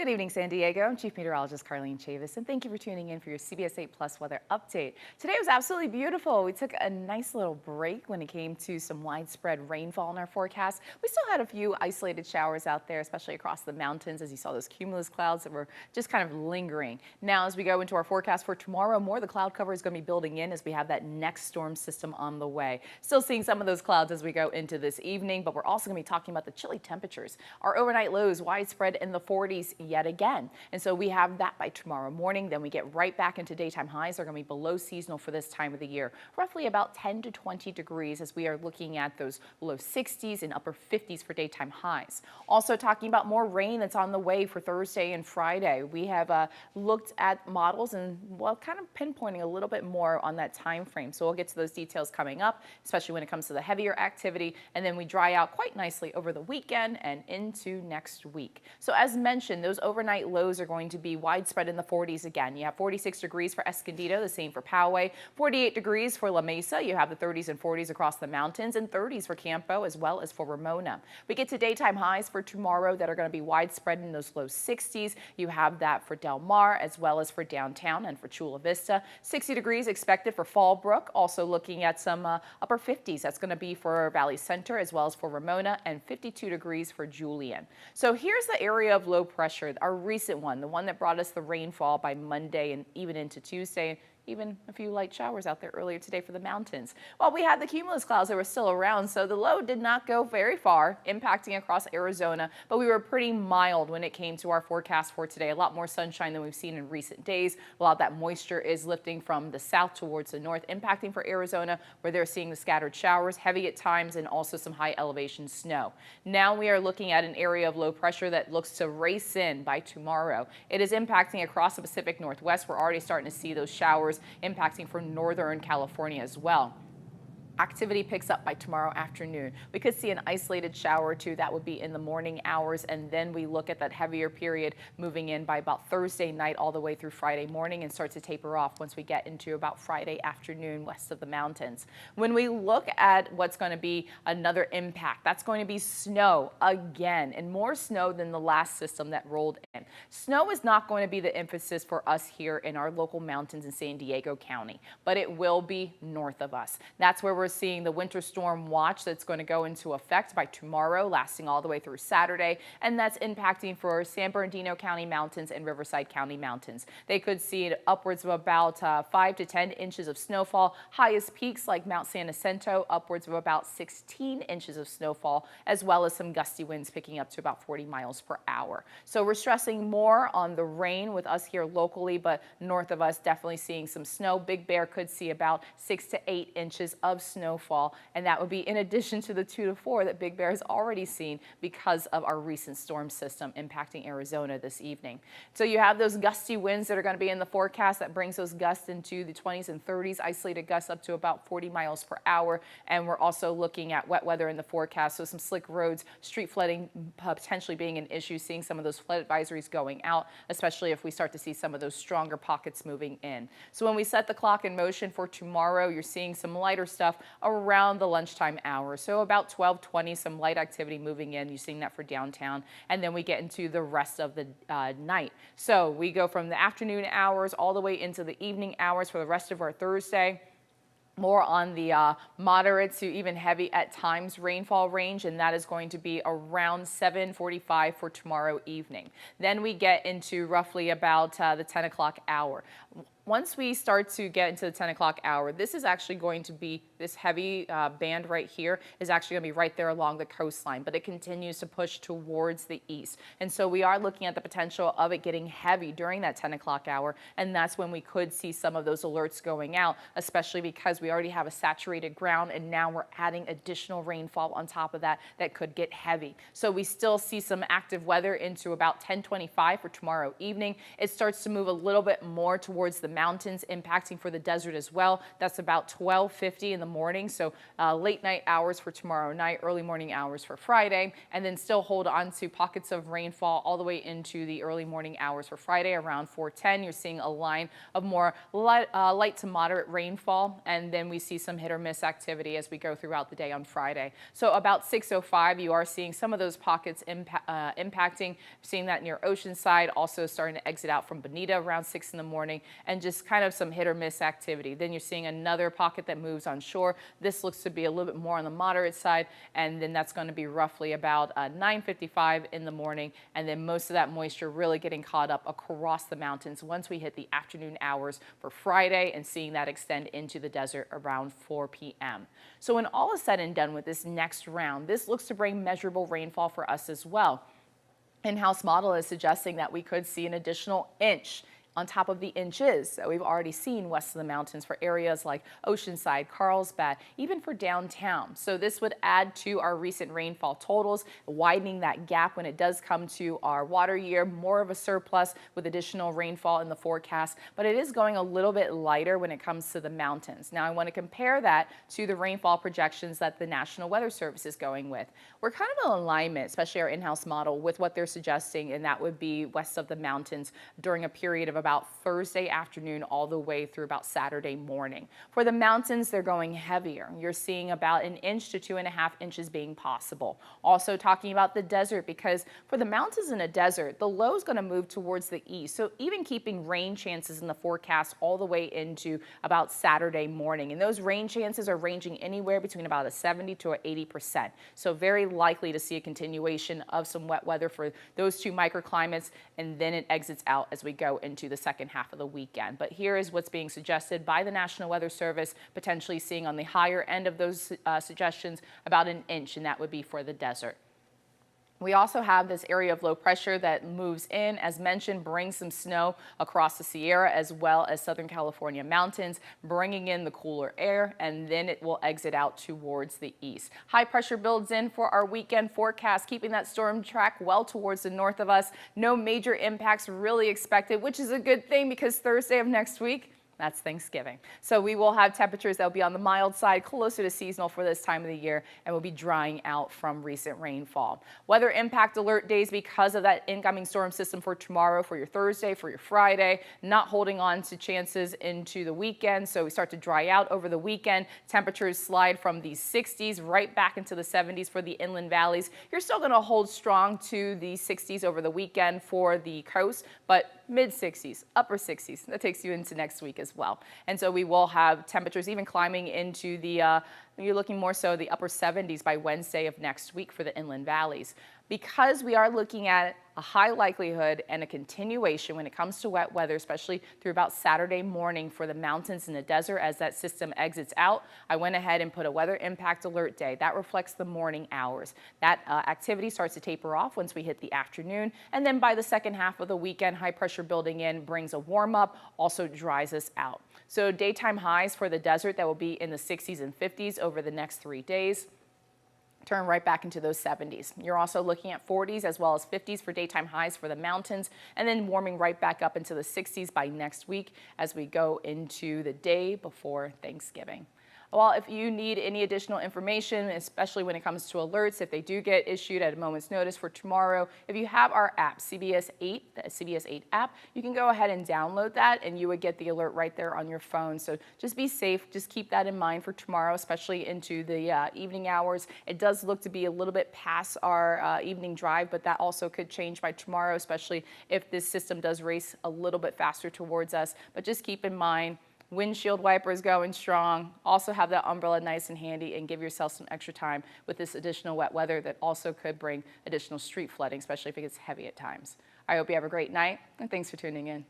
Good evening, San Diego. I'm Chief Meteorologist Carlene Chavis, and thank you for tuning in for your CBS 8 Plus weather update. Today was absolutely beautiful. We took a nice little break when it came to some widespread rainfall in our forecast. We still had a few isolated showers out there, especially across the mountains, as you saw those cumulus clouds that were just kind of lingering. Now, as we go into our forecast for tomorrow, more of the cloud cover is going to be building in as we have that next storm system on the way. Still seeing some of those clouds as we go into this evening, but we're also going to be talking about the chilly temperatures. Our overnight lows widespread in the 40s yet again. And so we have that by tomorrow morning. Then we get right back into daytime highs. They're going to be below seasonal for this time of the year, roughly about 10 to 20 degrees as we are looking at those low 60s and upper 50s for daytime highs. Also talking about more rain that's on the way for Thursday and Friday. We have looked at models and, well, kind of pinpointing a little bit more on that time frame. So we'll get to those details coming up, especially when it comes to the heavier activity. And then we dry out quite nicely over the weekend and into next week. So as mentioned, those overnight lows are going to be widespread in the 40s again. You have 46 degrees for Escondido, the same for Poway, 48 degrees for La Mesa. You have the 30s and 40s across the mountains, and 30s for Campo as well as for Ramona. We get to daytime highs for tomorrow that are going to be widespread in those low 60s. You have that for Del Mar as well as for downtown and for Chula Vista. 60 degrees expected for Fallbrook. Also looking at some upper 50s. That's going to be for Valley Center as well as for Ramona, and 52 degrees for Julian. So here's the area of low pressure, our recent one, the one that brought us the rainfall by Monday and even into Tuesday. Even a few light showers out there earlier today for the mountains. Well, we had the cumulus clouds that were still around, so the low did not go very far, impacting across Arizona, but we were pretty mild when it came to our forecast for today. A lot more sunshine than we've seen in recent days. A lot of that moisture is lifting from the south towards the north, impacting for Arizona, where they're seeing the scattered showers, heavy at times, and also some high elevation snow. Now we are looking at an area of low pressure that looks to race in by tomorrow. It is impacting across the Pacific Northwest. We're already starting to see those showers impacting for northern California as well. Activity picks up by tomorrow afternoon. We could see an isolated shower or two. That would be in the morning hours, and then we look at that heavier period moving in by about Thursday night all the way through Friday morning and start to taper off once we get into about Friday afternoon west of the mountains. When we look at what's going to be another impact, that's going to be snow again, and more snow than the last system that rolled in. Snow is not going to be the emphasis for us here in our local mountains in San Diego County, but it will be north of us. That's where we're seeing the winter storm watch that's going to go into effect by tomorrow, lasting all the way through Saturday, and that's impacting for San Bernardino County mountains and Riverside County mountains. They could see upwards of about 5 to 10 inches of snowfall. Highest peaks like Mount San Jacinto, upwards of about 16 inches of snowfall, as well as some gusty winds picking up to about 40 miles per hour. So we're stressing more on the rain with us here locally, but north of us definitely seeing some snow. Big Bear could see about 6 to 8 inches of snowfall, and that would be in addition to the 2 to 4 that Big Bear has already seen because of our recent storm system impacting Arizona this evening. So you have those gusty winds that are going to be in the forecast. That brings those gusts into the 20s and 30s, isolated gusts up to about 40 miles per hour. And we're also looking at wet weather in the forecast, so some slick roads, street flooding potentially being an issue, seeing some of those flood advisories going out, especially if we start to see some of those stronger pockets moving in. So when we set the clock in motion for tomorrow, you're seeing some lighter stuff around the lunchtime hour. So about 12:20, some light activity moving in. You're seeing that for downtown. And then we get into the rest of the night. So we go from the afternoon hours all the way into the evening hours for the rest of our Thursday. More on the moderate to even heavy at times rainfall range, and that is going to be around 7:45 for tomorrow evening. Then we get into roughly about the 10 o'clock hour. Once we start to get into the 10 o'clock hour, this is actually going to be, this heavy band right here is actually going to be right there along the coastline, but it continues to push towards the east. And so we are looking at the potential of it getting heavy during that 10 o'clock hour, and that's when we could see some of those alerts going out, especially because we already have a saturated ground, and now we're adding additional rainfall on top of that that could get heavy. So we still see some active weather into about 10:25 for tomorrow evening. It starts to move a little bit more towards the mountains, impacting for the desert as well. That's about 12:50 in the morning. So late night hours for tomorrow night, early morning hours for Friday, and then still hold on to pockets of rainfall all the way into the early morning hours for Friday around 4:10. You're seeing a line of more light to moderate rainfall, and then we see some hit or miss activity as we go throughout the day on Friday. So about 6:05, you are seeing some of those pockets impacting, seeing that near Oceanside, also starting to exit out from Bonita around 6 in the morning, and just kind of some hit or miss activity. Then you're seeing another pocket that moves on shore. This looks to be a little bit more on the moderate side, and then that's going to be roughly about 9:55 in the morning, and then most of that moisture really getting caught up across the mountains once we hit the afternoon hours for Friday, and seeing that extend into the desert around 4 p.m. So when all is said and done with this next round, this looks to bring measurable rainfall for us as well. In-house model is suggesting that we could see an additional inch on top of the inches that we've already seen west of the mountains for areas like Oceanside, Carlsbad, even for downtown. So this would add to our recent rainfall totals, widening that gap when it does come to our water year, more of a surplus with additional rainfall in the forecast, but it is going a little bit lighter when it comes to the mountains. Now I want to compare that to the rainfall projections that the National Weather Service is going with. We're kind of in alignment, especially our in-house model, with what they're suggesting, and that would be west of the mountains during a period of about Thursday afternoon all the way through about Saturday morning. For the mountains, they're going heavier. You're seeing about 1 inch to 2.5 inches being possible. Also talking about the desert, because for the mountains in a desert, the low is going to move towards the east. So even keeping rain chances in the forecast all the way into about Saturday morning. And those rain chances are ranging anywhere between about a 70 to 80%. So very likely to see a continuation of some wet weather for those two microclimates, and then it exits out as we go into the second half of the weekend. But here is what's being suggested by the National Weather Service, potentially seeing on the higher end of those suggestions about 1 inch, and that would be for the desert. We also have this area of low pressure that moves in, as mentioned, brings some snow across the Sierra as well as Southern California mountains, bringing in the cooler air, and then it will exit out towards the east. High pressure builds in for our weekend forecast, keeping that storm track well towards the north of us. No major impacts really expected, which is a good thing because Thursday of next week, that's Thanksgiving. So we will have temperatures that will be on the mild side, closer to seasonal for this time of the year, and will be drying out from recent rainfall. Weather impact alert days because of that incoming storm system for tomorrow, for your Thursday, for your Friday, not holding on to chances into the weekend. So we start to dry out over the weekend. Temperatures slide from the 60s right back into the 70s for the inland valleys. You're still going to hold strong to the 60s over the weekend for the coast, but mid 60s, upper 60s. That takes you into next week as well. And so we will have temperatures even climbing into the, you're looking more so the upper 70s by Wednesday of next week for the inland valleys. Because we are looking at a high likelihood and a continuation when it comes to wet weather, especially through about Saturday morning for the mountains and the desert as that system exits out, I went ahead and put a weather impact alert day. That reflects the morning hours. That activity starts to taper off once we hit the afternoon, and then by the second half of the weekend, high pressure building in brings a warm up, also dries us out. So daytime highs for the desert that will be in the 60s and 50s over the next 3 days. Turn right back into those 70s. You're also looking at 40s as well as 50s for daytime highs for the mountains, and then warming right back up into the 60s by next week as we go into the day before Thanksgiving. Well, if you need any additional information, especially when it comes to alerts, if they do get issued at a moment's notice for tomorrow, if you have our app, CBS 8, the CBS 8 app, you can go ahead and download that and you would get the alert right there on your phone. So just be safe. Just keep that in mind for tomorrow, especially into the evening hours. It does look to be a little bit past our evening drive, but that also could change by tomorrow, especially if this system does race a little bit faster towards us. But just keep in mind, windshield wipers going strong. Also have that umbrella nice and handy, and give yourself some extra time with this additional wet weather that also could bring additional street flooding, especially if it gets heavy at times. I hope you have a great night, and thanks for tuning in.